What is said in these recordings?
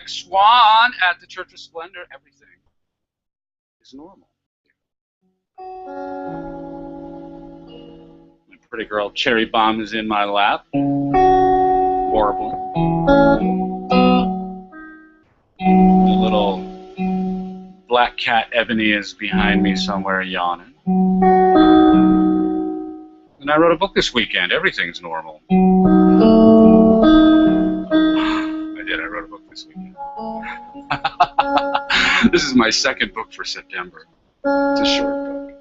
Swann at the Church of Splendor. Everything is normal. My pretty girl Cherry Bomb is in my lap, warbling. The little black cat Ebony is behind me somewhere, yawning. And I wrote a book this weekend. Everything's normal. I wrote a book this weekend. This is my second book for September. It's a short book.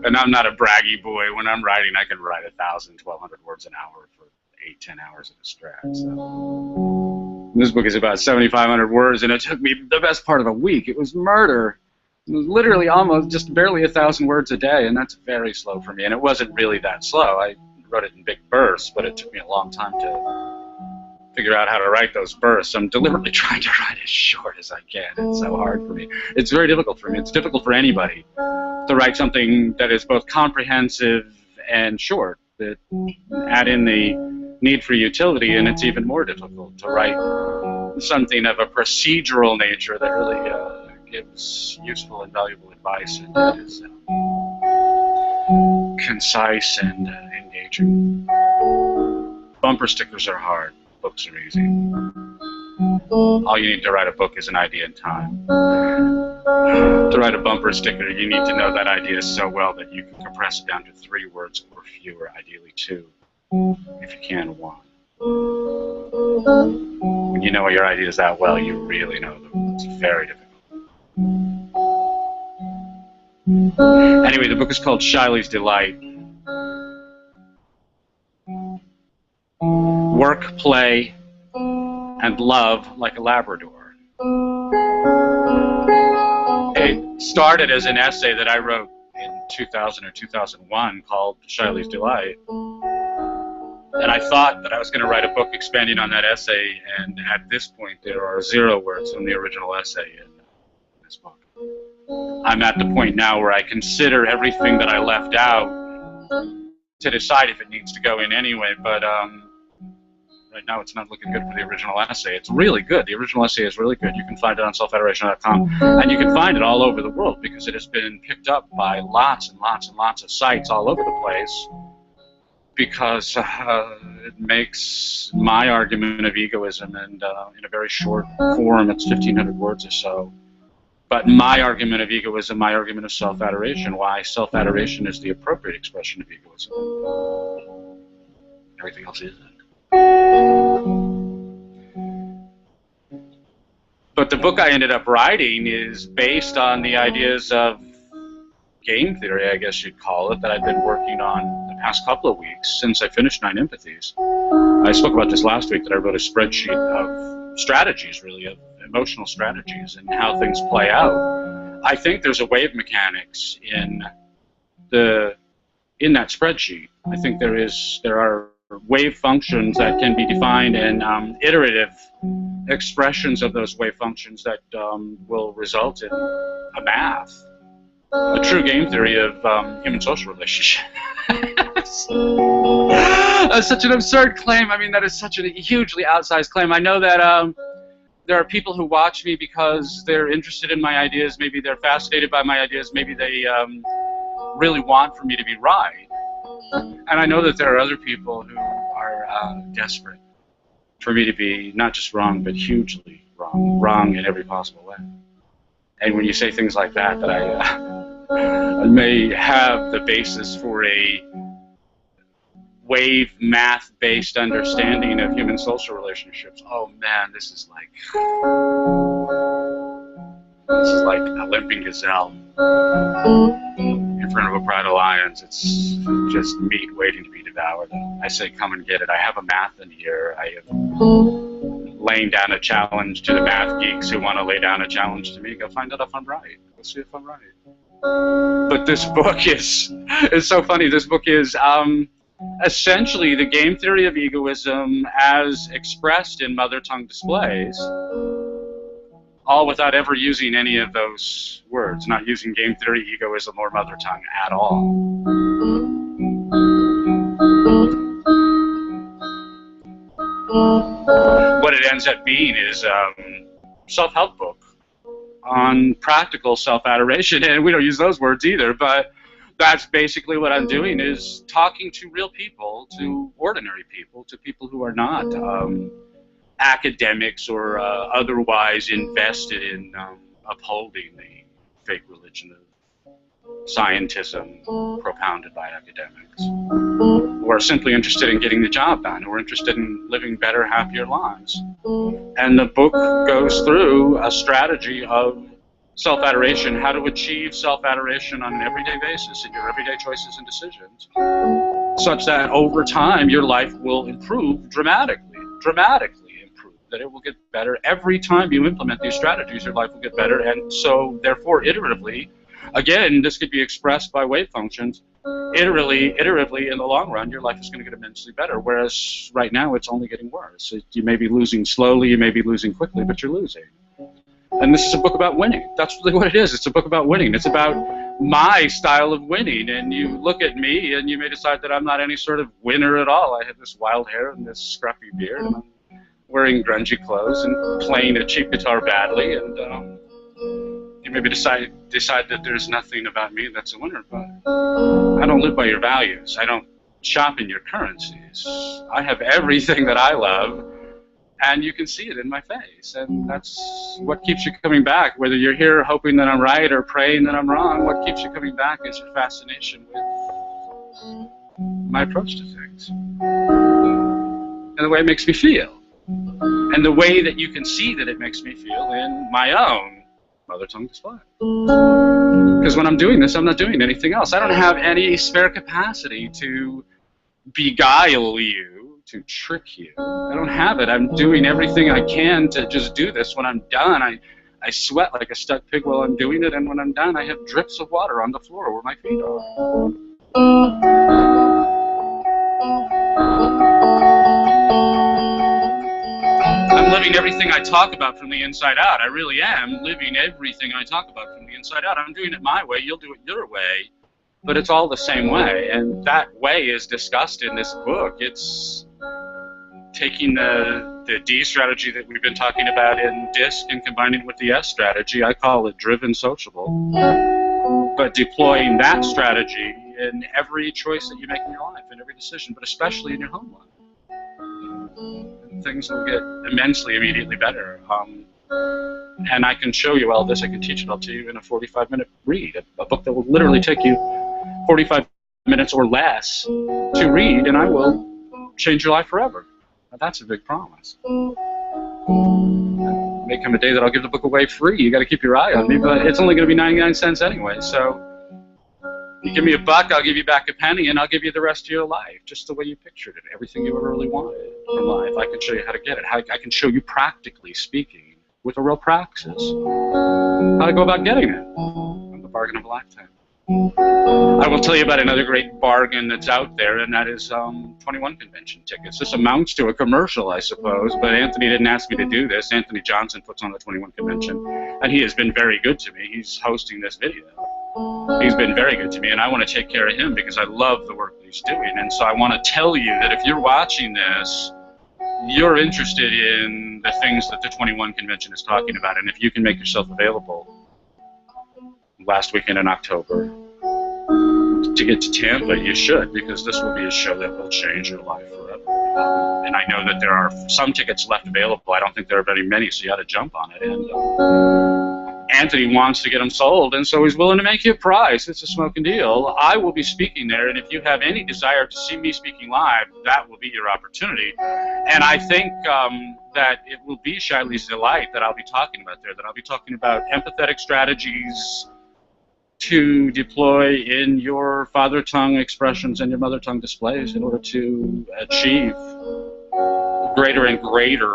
And I'm not a braggy boy. When I'm writing, I can write 1,000, 1,200 words an hour for 8, 10 hours at a stretch. So. This book is about 7,500 words, and it took me the best part of a week. It was murder. It was literally almost just barely 1,000 words a day, and that's very slow for me. And it wasn't really that slow. I wrote it in big bursts, but it took me a long time to figure out how to write those bursts. I'm deliberately trying to write as short as I can. It's so hard for me. It's very difficult for me. It's difficult for anybody to write something that is both comprehensive and short, that add in the need for utility, and it's even more difficult to write something of a procedural nature that really gives useful and valuable advice and that is concise and engaging. Bumper stickers are hard. Books are easy. All you need to write a book is an idea and time. To write a bumper sticker, you need to know that idea so well that you can compress it down to 3 words or fewer, ideally 2, if you can 1. When you know your ideas that well, you really know them. It's very difficult. Anyway, the book is called Shiley's Delight. Work, play, and love like a Labrador. It started as an essay that I wrote in 2000 or 2001 called Shiley's Delight. And I thought that I was going to write a book expanding on that essay, and at this point there are 0 words from the original essay in this book. I'm at the point now where I consider everything that I left out to decide if it needs to go in anyway, but right now it's not looking good for the original essay. It's really good. The original essay is really good. You can find it on selfadoration.com, and you can find it all over the world because it has been picked up by lots and lots and lots of sites all over the place, because it makes my argument of egoism, and in a very short form, it's 1,500 words or so, but my argument of egoism, my argument of self-adoration, why self-adoration is the appropriate expression of egoism. Everything else isn't. But the book I ended up writing is based on the ideas of game theory, I guess you'd call it, that I've been working on the past couple of weeks since I finished 9 Empathies. I spoke about this last week, that I wrote a spreadsheet of strategies, really, of emotional strategies and how things play out. I think there's a wave mechanics in that spreadsheet. I think there are wave functions that can be defined, and iterative expressions of those wave functions that will result in a math. A true game theory of human social relationships. That's such an absurd claim. I mean, that is such a hugely outsized claim. I know that there are people who watch me because they're interested in my ideas. Maybe they're fascinated by my ideas. Maybe they really want for me to be right. And I know that there are other people who are desperate for me to be not just wrong, but hugely wrong. Wrong in every possible way. And when you say things like that, that I may have the basis for a wave math-based understanding of human social relationships. Oh man, this is like a limping gazelle in front of a pride of lions. It's just meat waiting to be devoured. I say, come and get it. I have a math in here. I am laying down a challenge to the math geeks who want to lay down a challenge to me. Go find out if I'm right. Go see if I'm right. But this book is so funny. This book is essentially the game theory of egoism as expressed in mother tongue displays, all without ever using any of those words, not using game theory, egoism, or mother tongue at all. What it ends up being is a self-help book on practical self-adoration, and we don't use those words either, but that's basically what I'm doing, is talking to real people, to ordinary people, to people who are not academics or otherwise invested in upholding the fake religion of scientism propounded by academics, who are simply interested in getting the job done, who are interested in living better, happier lives. And the book goes through a strategy of self-adoration, how to achieve self-adoration on an everyday basis in your everyday choices and decisions, such that over time your life will improve dramatically improve, that it will get better. Every time you implement these strategies, your life will get better, and so therefore iteratively, again, this could be expressed by wave functions, iteratively in the long run, your life is going to get immensely better, whereas right now it's only getting worse. You may be losing slowly, you may be losing quickly, but you're losing. And this is a book about winning. That's really what it is. It's a book about winning. It's about my style of winning. And you look at me and you may decide that I'm not any sort of winner at all. I have this wild hair and this scruffy beard, and I'm wearing grungy clothes and playing a cheap guitar badly. And you maybe decide that there's nothing about me that's a winner. But I don't live by your values. I don't shop in your currencies. I have everything that I love. And you can see it in my face, and that's what keeps you coming back. Whether you're here hoping that I'm right or praying that I'm wrong, what keeps you coming back is your fascination with my approach to things, and the way it makes me feel, and the way that you can see that it makes me feel in my own mother tongue display. Because when I'm doing this, I'm not doing anything else. I don't have any spare capacity to beguile you, to trick you. I don't have it. I'm doing everything I can to just do this. When I'm done, I sweat like a stuck pig while I'm doing it, and when I'm done, I have drips of water on the floor where my feet are. I'm living everything I talk about from the inside out. I really am living everything I talk about from the inside out. I'm doing it my way. You'll do it your way. But it's all the same way, and that way is discussed in this book. It's taking the D strategy that we've been talking about in DISC and combining it with the S strategy. I call it driven sociable. But deploying that strategy in every choice that you make in your life, in every decision, but especially in your home life. And things will get immensely, immediately better. And I can show you all this, I can teach it all to you in a 45-minute read, a book that will literally take you 45 minutes or less to read, and I will change your life forever. Now, that's a big promise. May come a day that I'll give the book away free. You got to keep your eye on me, but it's only going to be 99 cents anyway. So you give me $1, I'll give you back a penny, and I'll give you the rest of your life, just the way you pictured it, everything you ever really wanted from life. I can show you how to get it. I can show you, practically speaking, with a real praxis, how to go about getting it. I'm the bargain of a lifetime. I will tell you about another great bargain that's out there, and that is 21 convention tickets. This amounts to a commercial, I suppose, but Anthony didn't ask me to do this. Anthony Johnson puts on the 21 convention, and he has been very good to me. He's hosting this video. He's been very good to me, and I want to take care of him because I love the work that he's doing. And so I want to tell you that if you're watching this, you're interested in the things that the 21 convention is talking about, and if you can make yourself available last weekend in October to get to Tampa, you should, because this will be a show that will change your life forever. And I know that there are some tickets left available. I don't think there are very many, so you ought to jump on it. And Anthony wants to get them sold, and so he's willing to make you a price. It's a smoking deal. I will be speaking there, and if you have any desire to see me speaking live, that will be your opportunity. And I think that it will be Shiley's Delight that I'll be talking about there, that I'll be talking about empathetic strategies to deploy in your father tongue expressions and your mother tongue displays in order to achieve greater and greater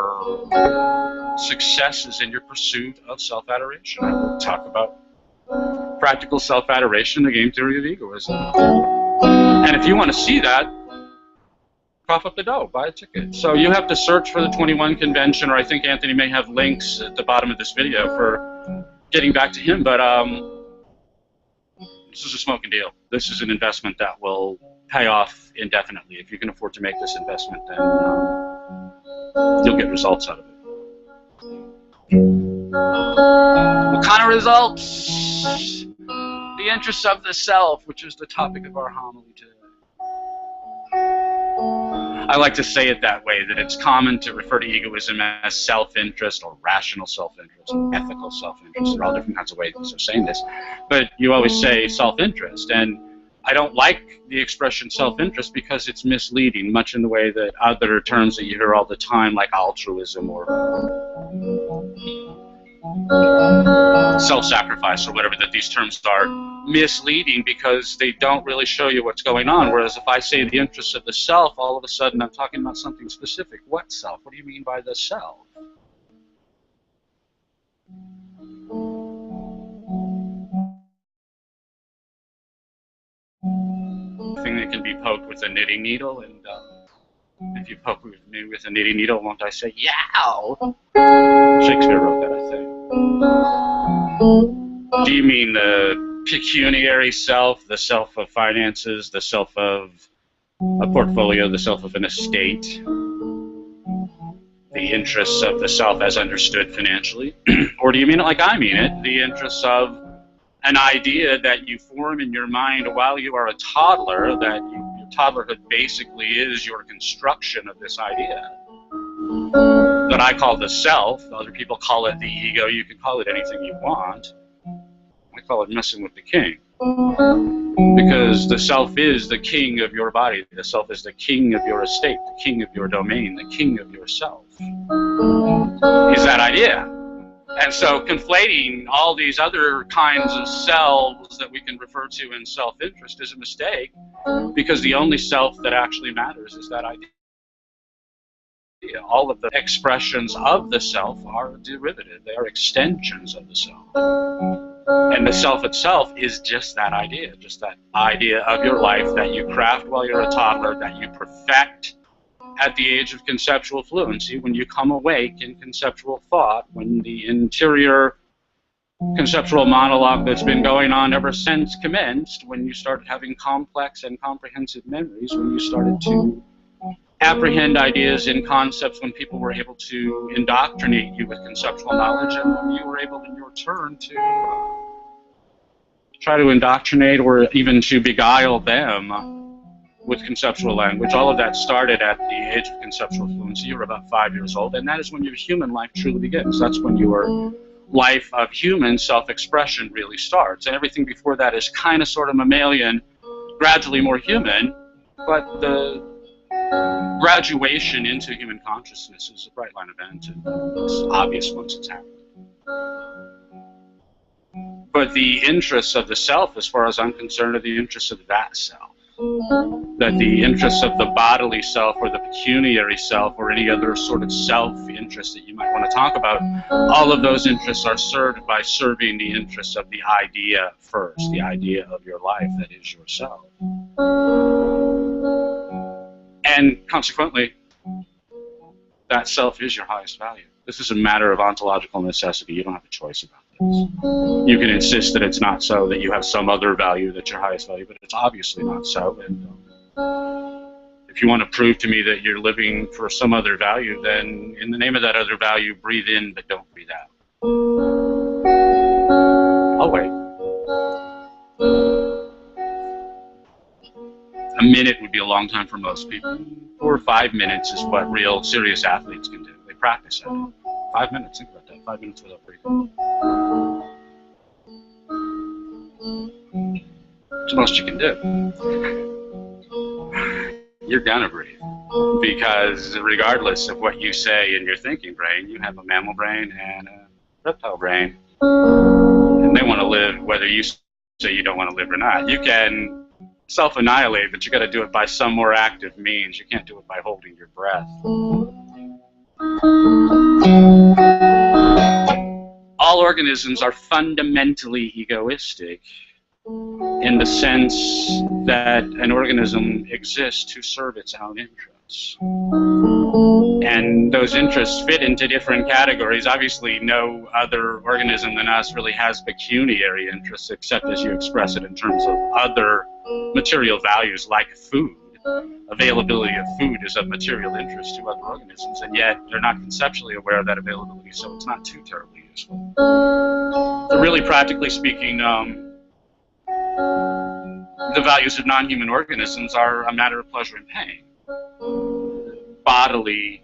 successes in your pursuit of self-adoration. I will talk about practical self-adoration, the game theory of egoism. And if you want to see that, cough up the dough, buy a ticket. So you have to search for the 21 convention, or I think Anthony may have links at the bottom of this video for getting back to him. But this is a smoking deal. This is an investment that will pay off indefinitely. If you can afford to make this investment, then you'll get results out of it. What kind of results? The interests of the self, which is the topic of our homily today. I like to say it that way, that it's common to refer to egoism as self-interest or rational self-interest or ethical self-interest. There are all different kinds of ways of saying this. But you always say self-interest. And I don't like the expression self-interest because it's misleading, much in the way that other terms that you hear all the time, like altruism or self-sacrifice or whatever, that these terms are misleading because they don't really show you what's going on. Whereas if I say the interests of the self, all of a sudden I'm talking about something specific. What self? What do you mean by the self? Thing that can be poked with a knitting needle, and if you poke me with a knitting needle, won't I say, yow? Shakespeare wrote that, I think. Do you mean the pecuniary self, the self of finances, the self of a portfolio, the self of an estate, the interests of the self as understood financially? Or do you mean it like I mean it, the interests of an idea that you form in your mind while you are a toddler, that your toddlerhood basically is your construction of this idea that I call the self. Other people call it the ego. You can call it anything you want. I call it messing with the king, because the self is the king of your body. The self is the king of your estate, the king of your domain, the king of yourself. Is that idea? And so conflating all these other kinds of selves that we can refer to in self-interest is a mistake, because the only self that actually matters is that idea. All of the expressions of the self are derivative. They are extensions of the self. And the self itself is just that idea of your life that you craft while you're a toddler, that you perfect at the age of conceptual fluency, when you come awake in conceptual thought, when the interior conceptual monologue that's been going on ever since commenced, when you started having complex and comprehensive memories, when you started to apprehend ideas in concepts, when people were able to indoctrinate you with conceptual knowledge, and when you were able in your turn to try to indoctrinate or even to beguile them with conceptual language. All of that started at the age of conceptual fluency. You were about 5 years old, and that is when your human life truly begins. That's when your life of human self-expression really starts. And everything before that is kind of sort of mammalian, gradually more human, but the graduation into human consciousness is a bright line event, and it's obvious once it's happened. But the interests of the self, as far as I'm concerned, are the interests of that self. That the interests of the bodily self or the pecuniary self or any other sort of self-interest that you might want to talk about, all of those interests are served by serving the interests of the idea first, the idea of your life that is yourself. And consequently, that self is your highest value. This is a matter of ontological necessity. You don't have a choice about this. You can insist that it's not so, that you have some other value that's your highest value, but it's obviously not so. And if you want to prove to me that you're living for some other value, then in the name of that other value, breathe in, but don't breathe out. I'll wait. A minute would be a long time for most people. 4 or 5 minutes is what real serious athletes can do. They practice at it. 5 minutes, think about that. 5 minutes without breathing. It's the most you can do. You're gonna breathe. Because regardless of what you say in your thinking brain, you have a mammal brain and a reptile brain. And they want to live whether you say you don't want to live or not. You can self-annihilate, but you got to do it by some more active means. You can't do it by holding your breath. All organisms are fundamentally egoistic in the sense that an organism exists to serve its own interests. And those interests fit into different categories. Obviously, no other organism than us really has pecuniary interests, except as you express it in terms of other material values like food. Availability of food is of material interest to other organisms, and yet they're not conceptually aware of that availability, so it's not too terribly useful. So really, practically speaking, the values of non-human organisms are a matter of pleasure and pain. Bodily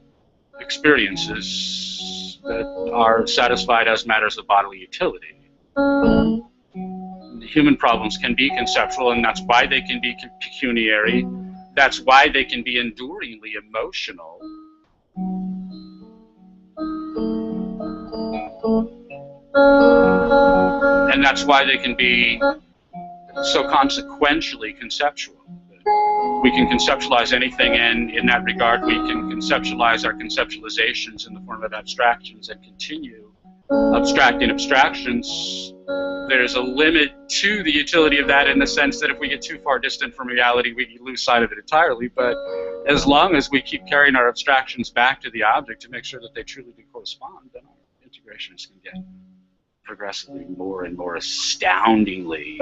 experiences that are satisfied as matters of bodily utility. Human problems can be conceptual, and that's why they can be pecuniary. That's why they can be enduringly emotional. And that's why they can be so consequentially conceptual. We can conceptualize anything, and in that regard, we can conceptualize our conceptualizations in the form of abstractions and continue abstracting abstractions. There's a limit to the utility of that in the sense that if we get too far distant from reality, we lose sight of it entirely. But as long as we keep carrying our abstractions back to the object to make sure that they truly do correspond, then our integrations can get progressively more and more astoundingly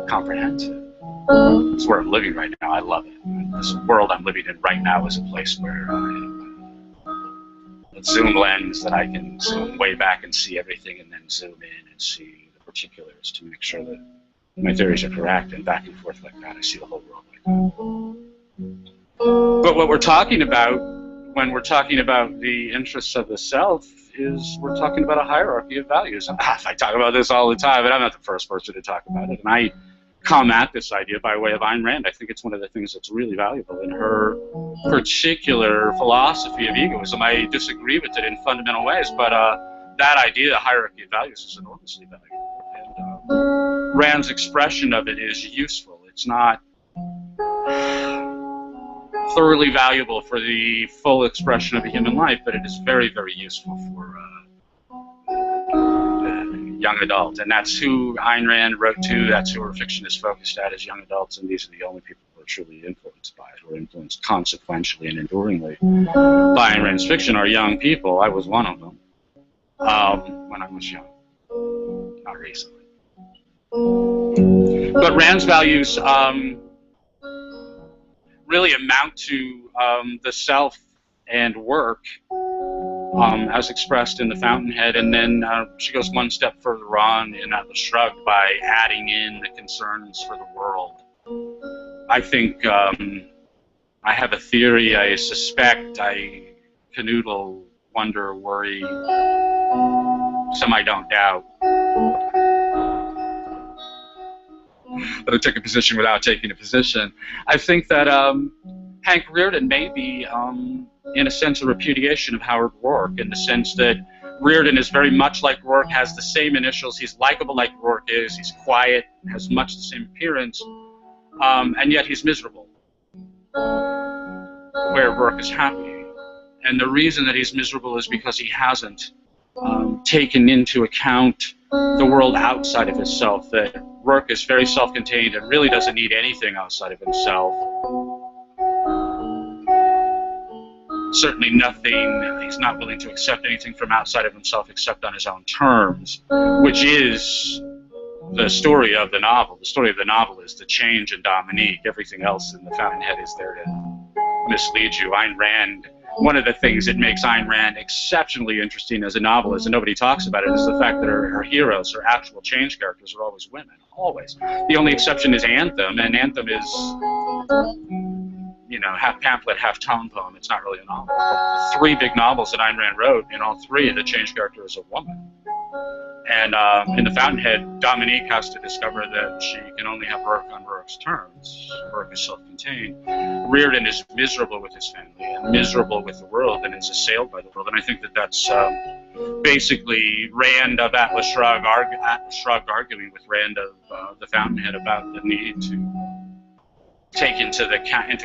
comprehensive. It's where I'm living right now. I love it. This world I'm living in right now is a place where a zoom lens that I can zoom way back and see everything, and then zoom in and see the particulars to make sure that my theories are correct, and back and forth like that. I see the whole world like that. But what we're talking about when we're talking about the interests of the self is we're talking about a hierarchy of values. I talk about this all the time, but I'm not the first person to talk about it. And I come at this idea by way of Ayn Rand. I think it's one of the things that's really valuable in her particular philosophy of egoism. I disagree with it in fundamental ways, but that idea, hierarchy of values, is enormously valuable. And Rand's expression of it is useful. It's not thoroughly valuable for the full expression of a human life, but it is very, very useful for young adult. And that's who Ayn Rand wrote to. That's who her fiction is focused at, as young adults, and these are the only people who are truly influenced by it, or influenced consequentially and enduringly by Ayn Rand's fiction, are young people. I was one of them when I was young, not recently. But Rand's values really amount to the self and work as expressed in The Fountainhead, and then she goes one step further on in Atlas Shrugged by adding in the concerns for the world. I think I have a theory, I suspect, I canoodle, wonder, worry, some I don't doubt. But I took a position without taking a position. I think that Hank Rearden may be, in a sense, a repudiation of Howard Rourke, in the sense that Rearden is very much like Rourke, has the same initials, he's likable like Rourke is, he's quiet, has much the same appearance, and yet he's miserable, where Rourke is happy. And the reason that he's miserable is because he hasn't taken into account the world outside of himself, that Rourke is very self-contained and really doesn't need anything outside of himself. Certainly nothing, he's not willing to accept anything from outside of himself except on his own terms, which is the story of the novel. The story of the novel is the change in Dominique. Everything else in The Fountainhead is there to mislead you. Ayn Rand, one of the things that makes Ayn Rand exceptionally interesting as a novelist, and nobody talks about it, is the fact that her heroes, her actual change characters, are always women. Always. The only exception is Anthem, and Anthem is, you know, half pamphlet, half tone poem. It's not really a novel. The three big novels that Ayn Rand wrote, in all three, the change character is a woman. And in The Fountainhead, Dominique has to discover that she can only have Rourke on Rourke's terms. Rourke is self-contained. Rearden is miserable with his family and miserable with the world and is assailed by the world. And I think that that's basically Rand of Atlas Shrugged arguing with Rand of the Fountainhead about the need to take into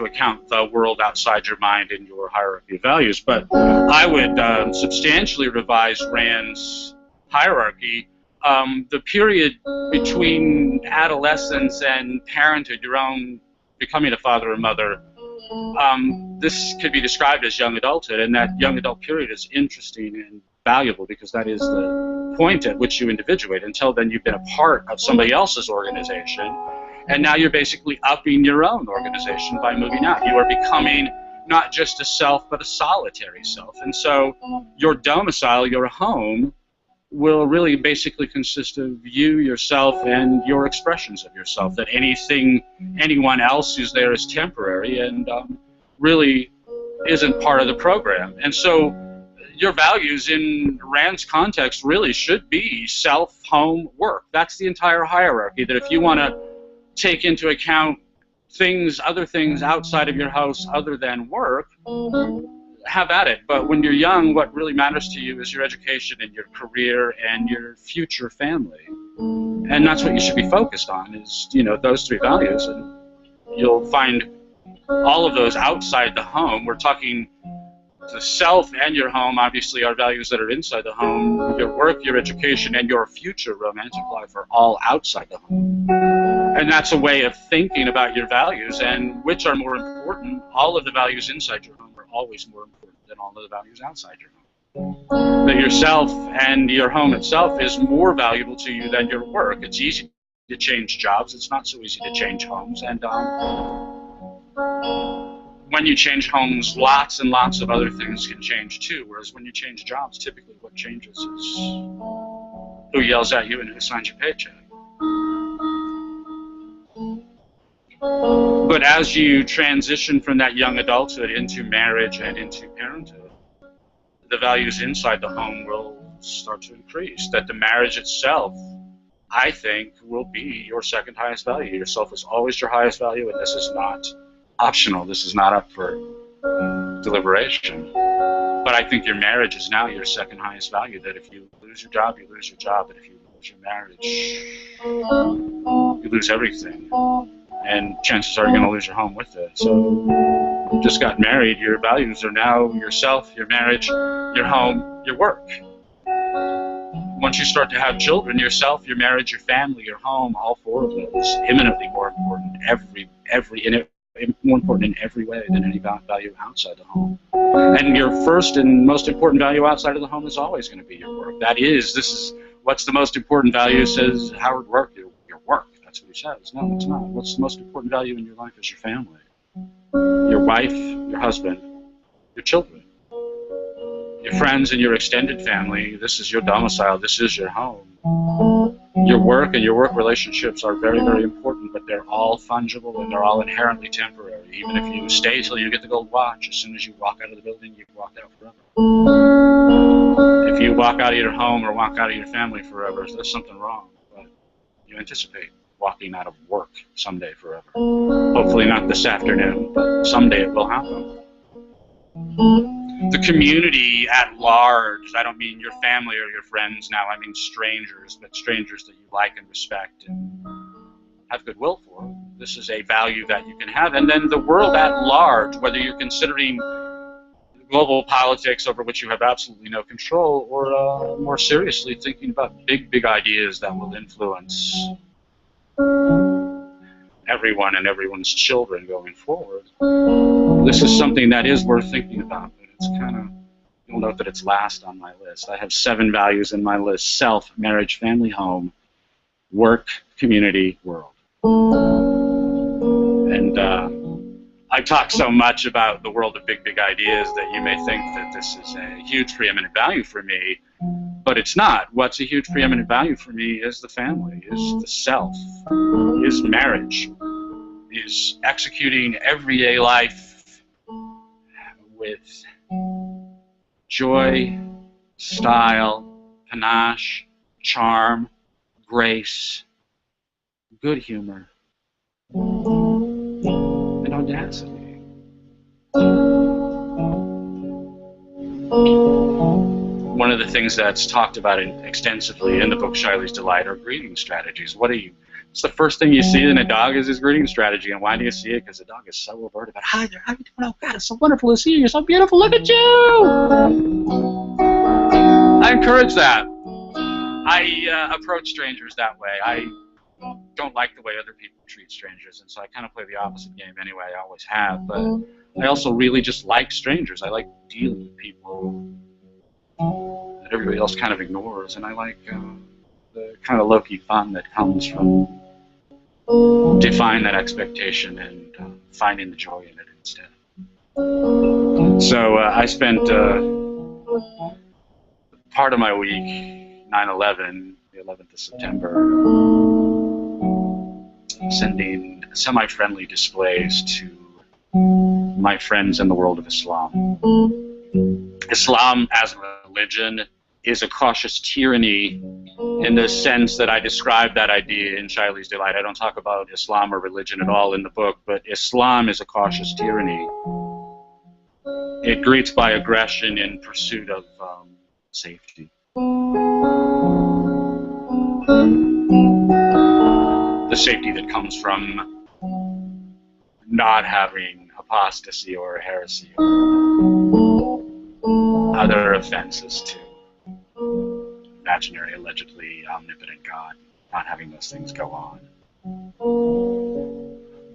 account the world outside your mind in your hierarchy of values. But I would substantially revise Rand's hierarchy. The period between adolescence and parenthood, your own becoming a father or mother, this could be described as young adulthood, and that young adult period is interesting and valuable because that is the point at which you individuate. Until then, you've been a part of somebody else's organization, and now you're basically upping your own organization by moving out. You are becoming not just a self, but a solitary self. And so your domicile, your home, will really basically consist of you, yourself, and your expressions of yourself. That anyone else who's there is temporary and really isn't part of the program. And so your values in Rand's context really should be self, home, work. That's the entire hierarchy. That if you want to take into account other things outside of your house other than work, have at it. But when you're young, what really matters to you is your education and your career and your future family. And that's what you should be focused on, is, those three values. And you'll find all of those outside the home. We're talking the self and your home, obviously, are values that are inside the home. Your work, your education, and your future romantic life are all outside the home. And that's a way of thinking about your values and which are more important. All of the values inside your home are always more important than all of the values outside your home. That yourself and your home itself is more valuable to you than your work. It's easy to change jobs. It's not so easy to change homes. And when you change homes, lots and lots of other things can change too. Whereas when you change jobs, typically what changes is who yells at you and who signs your paycheck. But as you transition from that young adulthood into marriage and into parenthood, the values inside the home will start to increase. That the marriage itself, I think, will be your second highest value. Yourself is always your highest value, and this is not optional. This is not up for deliberation. But I think your marriage is now your second highest value. That if you lose your job, you lose your job. But if you lose your marriage, you lose everything. And chances are you're going to lose your home with it. So you just got married. Your values are now yourself, your marriage, your home, your work. Once you start to have children, yourself, your marriage, your family, your home, all four of those, eminently more important, more important in every way than any value outside the home. And your first and most important value outside of the home is always going to be your work. This is what's the most important value, says Howard Work, your work. That's what he says. No, it's not. What's the most important value in your life is your family. Your wife, your husband, your children, your friends and your extended family. This is your domicile. This is your home. Your work and your work relationships are very, very important, but they're all fungible and they're all inherently temporary. Even if you stay till you get the gold watch, as soon as you walk out of the building, you've walked out forever. If you walk out of your home or walk out of your family forever, there's something wrong. But you anticipate walking out of work someday forever. Hopefully not this afternoon, but someday it will happen. The community at large, I don't mean your family or your friends now, I mean strangers, but strangers that you like and respect and have goodwill for. This is a value that you can have. And then the world at large, whether you're considering global politics over which you have absolutely no control, or more seriously thinking about big, big ideas that will influence everyone and everyone's children going forward. This is something that is worth thinking about. It's you'll note that it's last on my list. I have 7 values in my list: self, marriage, family, home, work, community, world. And I talk so much about the world of big, big ideas that you may think that this is a huge preeminent value for me, but it's not. What's a huge preeminent value for me is the family, is the self, is marriage, is executing everyday life with joy, style, panache, charm, grace, good humor, and audacity. one of the things that's talked about extensively in the book Shiley's Delight are greeting strategies. It's the first thing you see in a dog is his greeting strategy. And why do you see it? Because the dog is so alert about, hi there, how you doing? Oh, God, it's so wonderful to see you. You're so beautiful. Look at you. I encourage that. I approach strangers that way. I don't like the way other people treat strangers, and so I kind of play the opposite game anyway. I always have. But I also really just like strangers. I like dealing with people that everybody else kind of ignores, and I like the kind of low-key fun that comes from defying that expectation and finding the joy in it instead. So I spent part of my week, 9/11, the 11th of September, sending semi-friendly displays to my friends in the world of Islam. Islam as a religion is a cautious tyranny in the sense that I describe that idea in Shiley's Delight. I don't talk about Islam or religion at all in the book, but Islam is a cautious tyranny. It greets by aggression in pursuit of safety. The safety that comes from not having apostasy or heresy or other offenses to imaginary, allegedly omnipotent God, not having those things go on.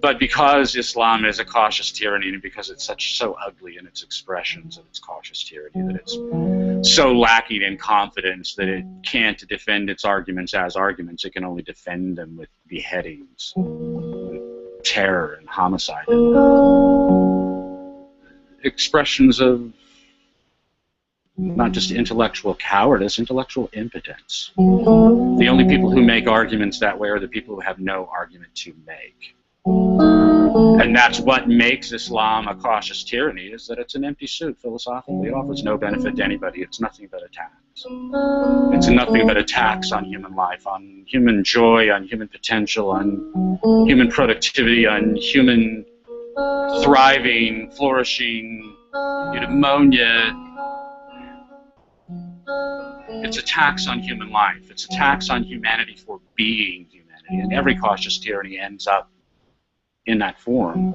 But because Islam is a cautious tyranny, and because it's so ugly in its expressions of its cautious tyranny, that it's so lacking in confidence that it can't defend its arguments as arguments, it can only defend them with beheadings, terror, and homicide. Expressions of not just intellectual cowardice, intellectual impotence. The only people who make arguments that way are the people who have no argument to make. And that's what makes Islam a cautious tyranny, is that it's an empty suit philosophically. It offers no benefit to anybody. It's nothing but attacks. It's nothing but attacks on human life, on human joy, on human potential, on human productivity, on human thriving, flourishing, eudaimonia. It's attacks on human life. It's attacks on humanity for being humanity. And every cautious tyranny ends up in that form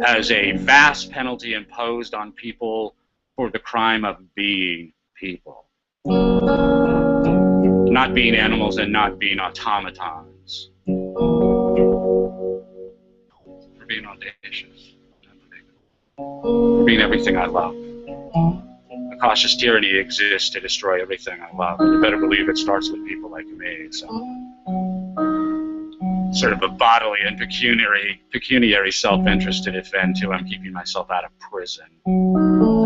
as a vast penalty imposed on people for the crime of being people. Not being animals and not being automatons. For being audacious. For being everything I love. A cautious tyranny exists to destroy everything I love, and you better believe it starts with people like me. So, sort of a bodily and pecuniary self-interest to defend too. I'm keeping myself out of prison,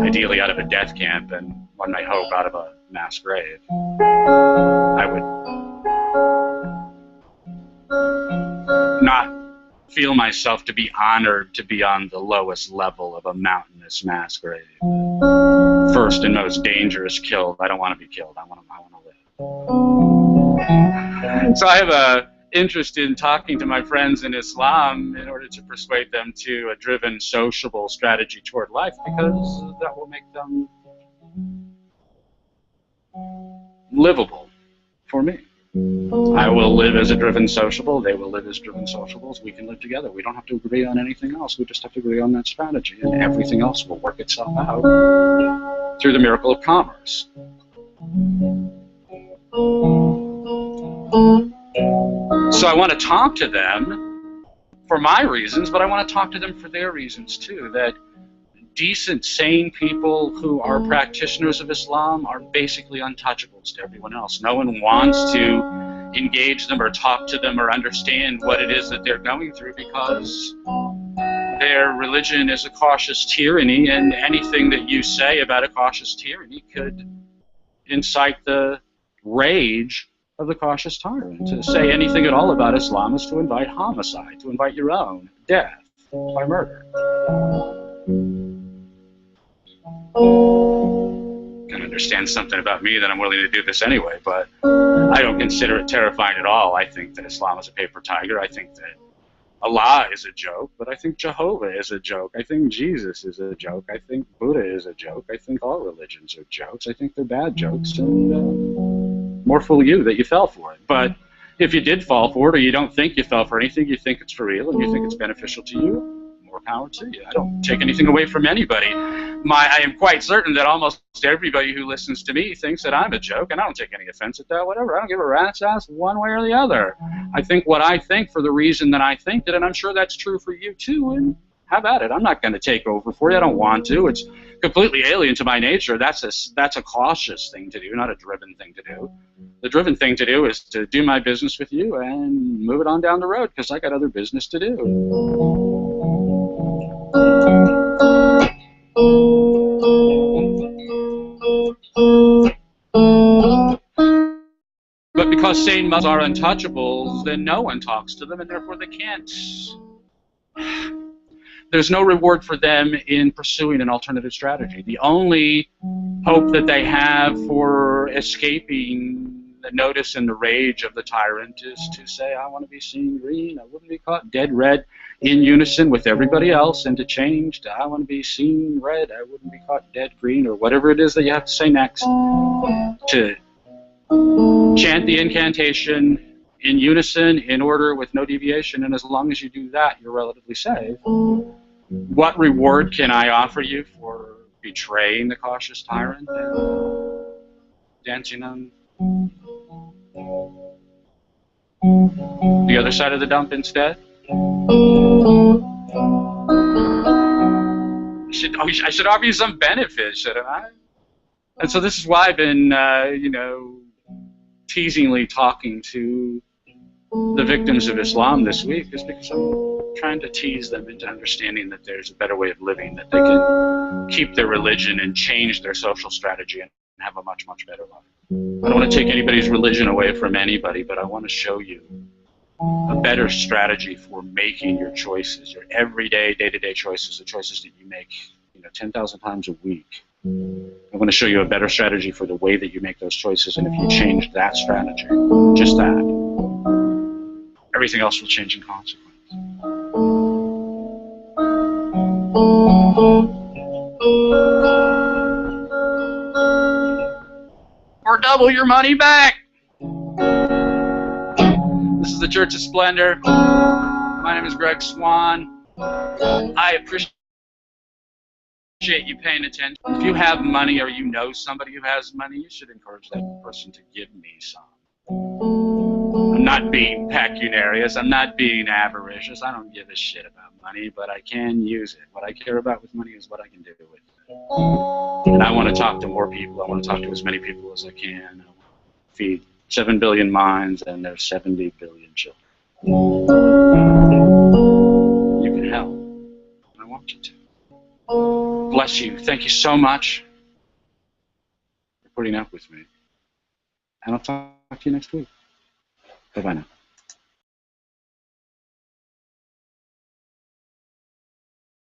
ideally out of a death camp, and one might hope out of a mass grave. I would not feel myself to be honored to be on the lowest level of a mountainous mass grave. First and most dangerous killed. I don't want to be killed. I want to live. So I have a interest in talking to my friends in Islam in order to persuade them to a driven, sociable strategy toward life, because that will make them livable for me. I will live as a driven sociable. They will live as driven sociables. We can live together. We don't have to agree on anything else. We just have to agree on that strategy, and everything else will work itself out through the miracle of commerce. So I want to talk to them for my reasons, but I want to talk to them for their reasons too, that decent, sane people who are practitioners of Islam are basically untouchables to everyone else. No one wants to engage them or talk to them or understand what it is that they're going through, because their religion is a cautious tyranny, and anything that you say about a cautious tyranny could incite the rage of the cautious tyrant. To say anything at all about Islam is to invite homicide, to invite your own death by murder. Can understand something about me that I'm willing to do this anyway, but I don't consider it terrifying at all. I think that Islam is a paper tiger. I think that Allah is a joke, but I think Jehovah is a joke. I think Jesus is a joke. I think Buddha is a joke. I think all religions are jokes. I think they're bad jokes, and more fool you that you fell for it. But if you did fall for it, or you don't think you fell for anything, you think it's for real, and you think it's beneficial to you, more power to you. I don't take anything away from anybody. I am quite certain that almost everybody who listens to me thinks that I'm a joke, and I don't take any offense at that, whatever. I don't give a rat's ass one way or the other. I think what I think for the reason that I think it, and I'm sure that's true for you too, and have at it. I'm not going to take over for you. I don't want to. It's completely alien to my nature. That's a cautious thing to do, not a driven thing to do. The driven thing to do is to do my business with you and move it on down the road, because I got other business to do. But because sane Muslims are untouchables, then no one talks to them, and therefore they can't. There's no reward for them in pursuing an alternative strategy. The only hope that they have for escaping the notice and the rage of the tyrant is to say, I want to be seen green, I wouldn't be caught dead red, in unison with everybody else, and to change to I want to be seen red, I wouldn't be caught dead green, or whatever it is that you have to say next. To chant the incantation in unison, in order, with no deviation, and as long as you do that, you're relatively safe. What reward can I offer you for betraying the cautious tyrant and dancing on the other side of the dump instead? I should offer you some benefit, shouldn't I? And so this is why I've been, teasingly talking to the victims of Islam this week, is because I'm trying to tease them into understanding that there's a better way of living, that they can keep their religion and change their social strategy and have a much, much better life. I don't want to take anybody's religion away from anybody, but I want to show you a better strategy for making your choices, your everyday, day-to-day choices, the choices that you make 10,000 times a week. I want to show you a better strategy for the way that you make those choices, and if you change that strategy, just that, everything else will change in consequence. Or double your money back! This is the Church of Splendor. My name is Greg Swann. I appreciate you paying attention. If you have money, or you know somebody who has money, you should encourage that person to give me some. I'm not being pecuniary. I'm not being avaricious. I don't give a shit about money, but I can use it. What I care about with money is what I can do with it. And I want to talk to more people. I want to talk to as many people as I can. I want to feed 7 billion minds, and there's 70 billion children. You can help. I want you to. Bless you. Thank you so much for putting up with me. And I'll talk to you next week. Bye-bye now.